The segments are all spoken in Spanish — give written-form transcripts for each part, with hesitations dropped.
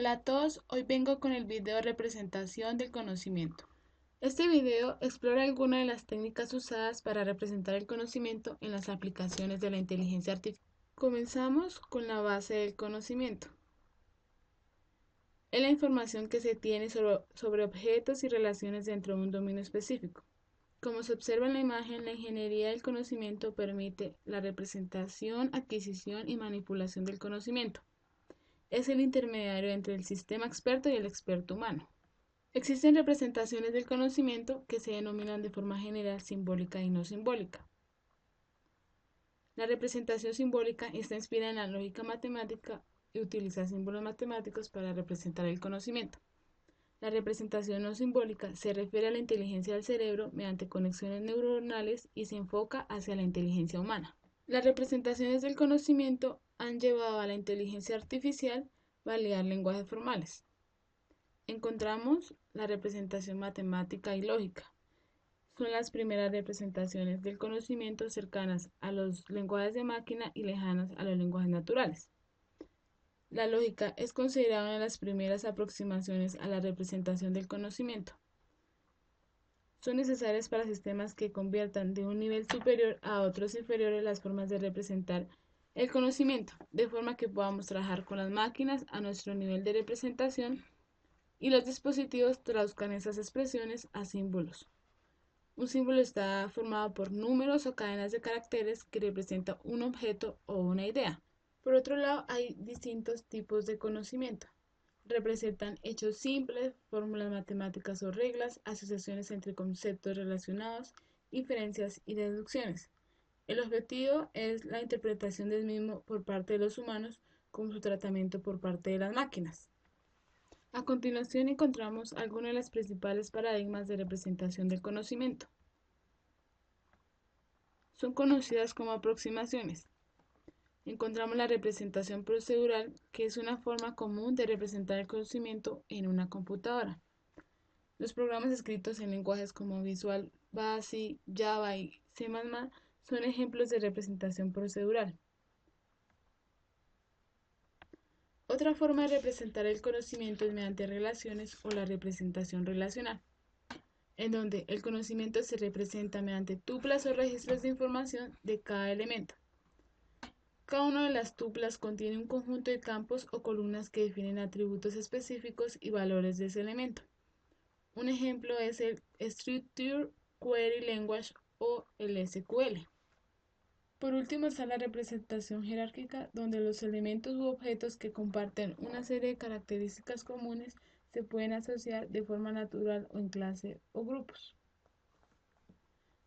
Hola a todos, hoy vengo con el video representación del conocimiento. Este video explora algunas de las técnicas usadas para representar el conocimiento en las aplicaciones de la inteligencia artificial. Comenzamos con la base del conocimiento. Es la información que se tiene sobre objetos y relaciones dentro de un dominio específico. Como se observa en la imagen, la ingeniería del conocimiento permite la representación, adquisición y manipulación del conocimiento. Es el intermediario entre el sistema experto y el experto humano. Existen representaciones del conocimiento que se denominan de forma general simbólica y no simbólica. La representación simbólica está inspirada en la lógica matemática y utiliza símbolos matemáticos para representar el conocimiento. La representación no simbólica se refiere a la inteligencia del cerebro mediante conexiones neuronales y se enfoca hacia la inteligencia humana. Las representaciones del conocimiento han llevado a la inteligencia artificial a validar lenguajes formales. Encontramos la representación matemática y lógica. Son las primeras representaciones del conocimiento cercanas a los lenguajes de máquina y lejanas a los lenguajes naturales. La lógica es considerada una de las primeras aproximaciones a la representación del conocimiento. Son necesarias para sistemas que conviertan de un nivel superior a otros inferiores las formas de representar el conocimiento, de forma que podamos trabajar con las máquinas a nuestro nivel de representación y los dispositivos traduzcan esas expresiones a símbolos. Un símbolo está formado por números o cadenas de caracteres que representan un objeto o una idea. Por otro lado, hay distintos tipos de conocimiento. Representan hechos simples, fórmulas matemáticas o reglas, asociaciones entre conceptos relacionados, inferencias y deducciones. El objetivo es la interpretación del mismo por parte de los humanos como su tratamiento por parte de las máquinas. A continuación encontramos algunos de los principales paradigmas de representación del conocimiento. Son conocidas como aproximaciones. Encontramos la representación procedural, que es una forma común de representar el conocimiento en una computadora. Los programas escritos en lenguajes como Visual Basic, Java y C++ son ejemplos de representación procedural. Otra forma de representar el conocimiento es mediante relaciones o la representación relacional, en donde el conocimiento se representa mediante tuplas o registros de información de cada elemento. Cada una de las tuplas contiene un conjunto de campos o columnas que definen atributos específicos y valores de ese elemento. Un ejemplo es el Structure Query Language o el SQL. Por último está la representación jerárquica, donde los elementos u objetos que comparten una serie de características comunes se pueden asociar de forma natural o en clase o grupos.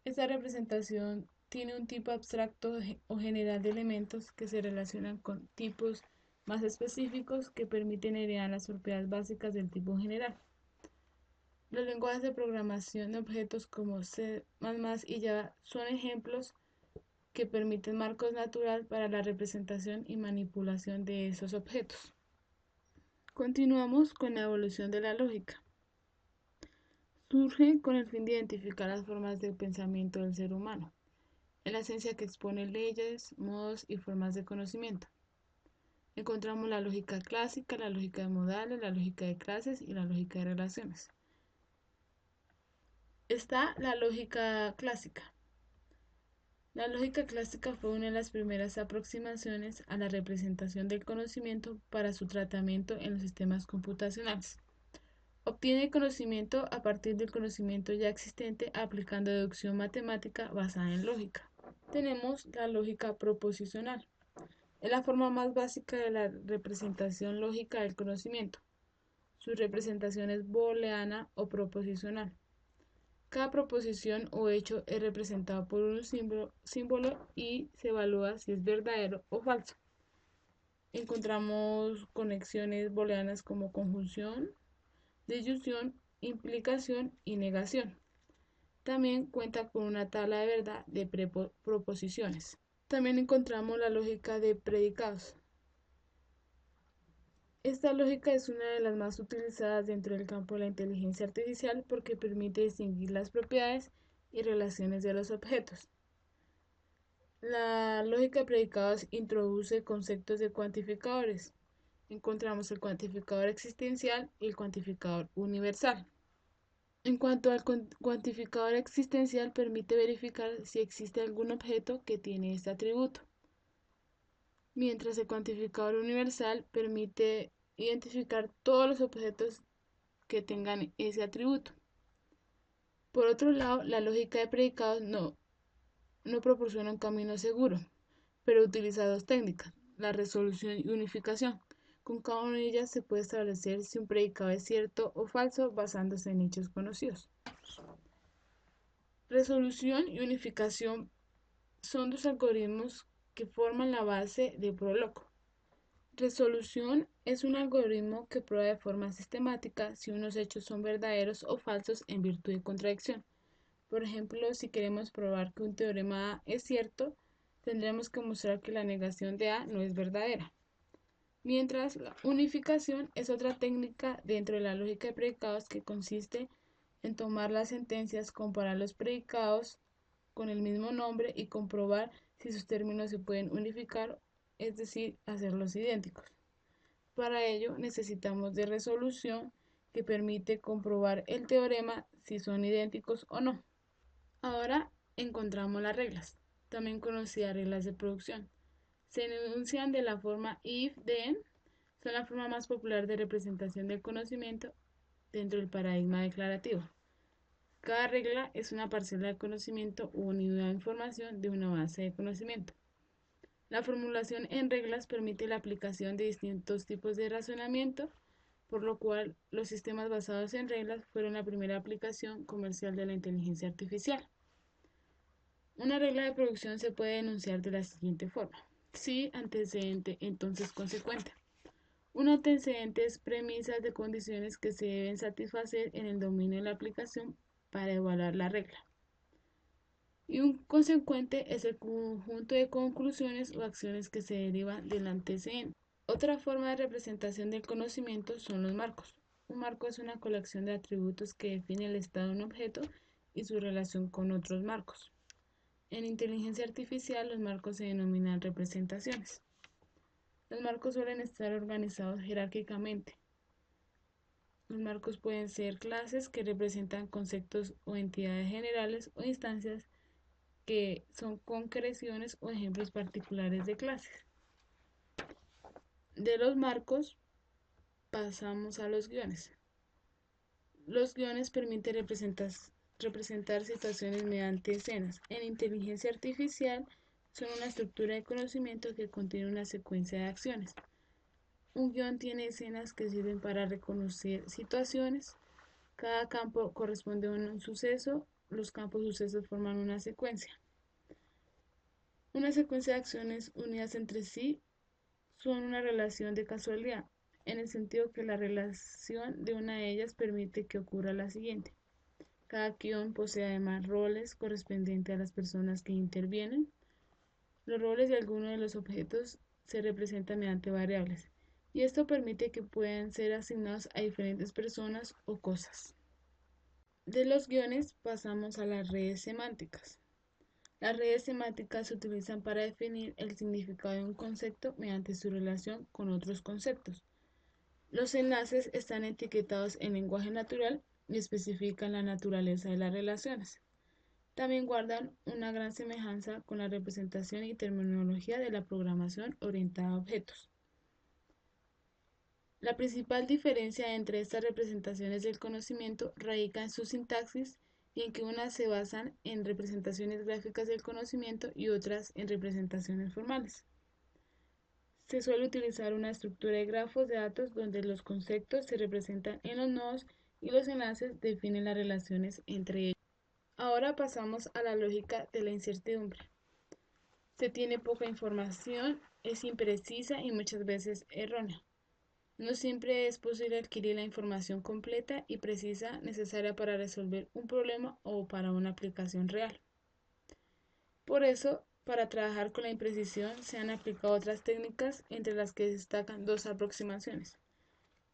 Esta representación tiene un tipo abstracto o general de elementos que se relacionan con tipos más específicos que permiten heredar las propiedades básicas del tipo general. Los lenguajes de programación de objetos como C++ y Java son ejemplos que permiten marcos naturales para la representación y manipulación de esos objetos. Continuamos con la evolución de la lógica. Surge con el fin de identificar las formas de pensamiento del ser humano. Es la ciencia que expone leyes, modos y formas de conocimiento. Encontramos la lógica clásica, la lógica de modales, la lógica de clases y la lógica de relaciones. Está la lógica clásica. La lógica clásica fue una de las primeras aproximaciones a la representación del conocimiento para su tratamiento en los sistemas computacionales. Obtiene conocimiento a partir del conocimiento ya existente aplicando deducción matemática basada en lógica. Tenemos la lógica proposicional. Es la forma más básica de la representación lógica del conocimiento. Su representación es booleana o proposicional. Cada proposición o hecho es representado por un símbolo y se evalúa si es verdadero o falso. Encontramos conexiones booleanas como conjunción, disyunción, implicación y negación. También cuenta con una tabla de verdad de proposiciones. También encontramos la lógica de predicados. Esta lógica es una de las más utilizadas dentro del campo de la inteligencia artificial porque permite distinguir las propiedades y relaciones de los objetos. La lógica de predicados introduce conceptos de cuantificadores encontramos el cuantificador existencial y el cuantificador universal. En cuanto al cuantificador existencial, permite verificar si existe algún objeto que tiene este atributo, mientras el cuantificador universal permite identificar todos los objetos que tengan ese atributo. Por otro lado, la lógica de predicados no proporciona un camino seguro, pero utiliza dos técnicas, la resolución y unificación. Con cada una de ellas se puede establecer si un predicado es cierto o falso basándose en hechos conocidos. Resolución y unificación son dos algoritmos que forman la base de Prolog. Resolución es un algoritmo que prueba de forma sistemática si unos hechos son verdaderos o falsos en virtud de contradicción. Por ejemplo, si queremos probar que un teorema A es cierto, tendremos que mostrar que la negación de A no es verdadera. Mientras la unificación es otra técnica dentro de la lógica de predicados que consiste en tomar las sentencias, comparar los predicados con el mismo nombre y comprobar si sus términos se pueden unificar, es decir, hacerlos idénticos. Para ello necesitamos de resolución que permite comprobar el teorema si son idénticos o no. Ahora encontramos las reglas, también conocidas reglas de producción. Se enuncian de la forma if-then, son la forma más popular de representación del conocimiento dentro del paradigma declarativo. Cada regla es una parcela de conocimiento u unidad de información de una base de conocimiento. La formulación en reglas permite la aplicación de distintos tipos de razonamiento, por lo cual los sistemas basados en reglas fueron la primera aplicación comercial de la inteligencia artificial. Una regla de producción se puede enunciar de la siguiente forma. Si antecedente, entonces consecuente. Un antecedente es premisas de condiciones que se deben satisfacer en el dominio de la aplicación para evaluar la regla. Y un consecuente es el conjunto de conclusiones o acciones que se derivan del antecedente. Otra forma de representación del conocimiento son los marcos. Un marco es una colección de atributos que define el estado de un objeto y su relación con otros marcos. En inteligencia artificial, los marcos se denominan representaciones. Los marcos suelen estar organizados jerárquicamente. Los marcos pueden ser clases que representan conceptos o entidades generales o instancias que son concreciones o ejemplos particulares de clases. De los marcos pasamos a los guiones. Los guiones permiten representar situaciones mediante escenas. En inteligencia artificial son una estructura de conocimiento que contiene una secuencia de acciones. Un guión tiene escenas que sirven para reconocer situaciones. Cada campo corresponde a un suceso. Los campos sucesos forman una secuencia. Una secuencia de acciones unidas entre sí son una relación de casualidad, en el sentido que la relación de una de ellas permite que ocurra la siguiente. Cada guión posee además roles correspondientes a las personas que intervienen. Los roles de algunos de los objetos se representan mediante variables, y esto permite que puedan ser asignados a diferentes personas o cosas. De los guiones pasamos a las redes semánticas. Las redes semánticas se utilizan para definir el significado de un concepto mediante su relación con otros conceptos. Los enlaces están etiquetados en lenguaje natural y especifican la naturaleza de las relaciones. También guardan una gran semejanza con la representación y terminología de la programación orientada a objetos. La principal diferencia entre estas representaciones del conocimiento radica en su sintaxis y en que unas se basan en representaciones gráficas del conocimiento y otras en representaciones formales. Se suele utilizar una estructura de grafos de datos donde los conceptos se representan en los nodos y los enlaces definen las relaciones entre ellos. Ahora pasamos a la lógica de la incertidumbre. Se tiene poca información, es imprecisa y muchas veces errónea. No siempre es posible adquirir la información completa y precisa necesaria para resolver un problema o para una aplicación real. Por eso, para trabajar con la imprecisión se han aplicado otras técnicas, entre las que destacan dos aproximaciones: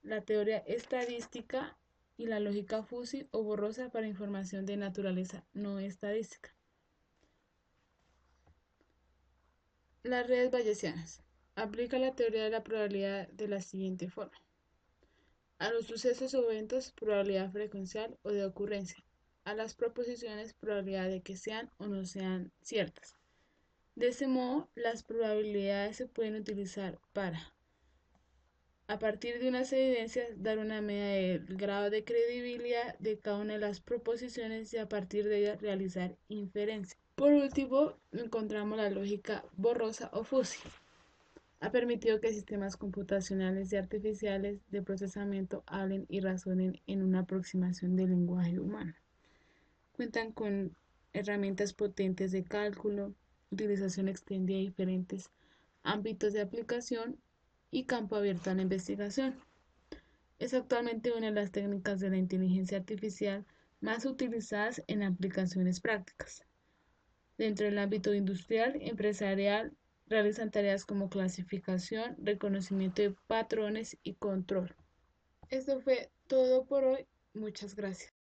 la teoría estadística y la lógica fuzzy o borrosa para información de naturaleza no estadística. Las redes bayesianas. Aplica la teoría de la probabilidad de la siguiente forma. A los sucesos o eventos, probabilidad frecuencial o de ocurrencia. A las proposiciones, probabilidad de que sean o no sean ciertas. De ese modo, las probabilidades se pueden utilizar para, a partir de unas evidencias, dar una medida del grado de credibilidad de cada una de las proposiciones y a partir de ellas realizar inferencias. Por último, encontramos la lógica borrosa o fuzzy. Ha permitido que sistemas computacionales y artificiales de procesamiento hablen y razonen en una aproximación del lenguaje humano. Cuentan con herramientas potentes de cálculo, utilización extendida de diferentes ámbitos de aplicación y campo abierto a la investigación. Es actualmente una de las técnicas de la inteligencia artificial más utilizadas en aplicaciones prácticas. Dentro del ámbito industrial, empresarial, realizan tareas como clasificación, reconocimiento de patrones y control. Esto fue todo por hoy. Muchas gracias.